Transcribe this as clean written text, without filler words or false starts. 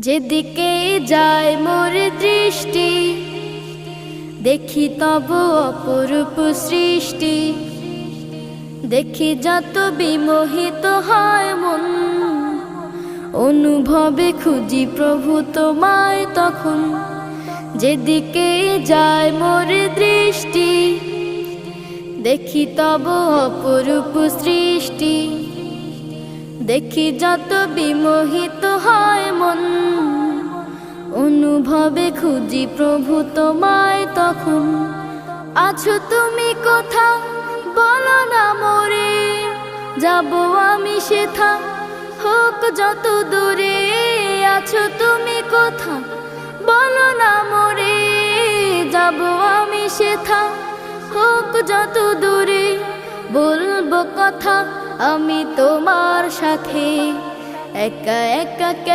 যেদিকে যায় মোর দৃষ্টি, দেখি তব অপরূপ সৃষ্টি। দেখি যত বিমোহিত হয় মন, অনুভবে খুঁজি প্রভু তোমায় তখন। যেদিকে যায় মোর দৃষ্টি, দেখি তব অপরূপ সৃষ্টি। দেখি যত বিমোহিত হয় মন, অনুভবে খুঁজি প্রভু তোমায় তখন। আছো তুমি কোথাও বলো না মোরে, যাব আমি সেথা হোক যত দূরে। আছো তুমি কোথাও বলো না মোরে, যাব আমি সেথা হোক যত দূরে। বলবো কথা আমি তোমার সাথে, একা একা কেন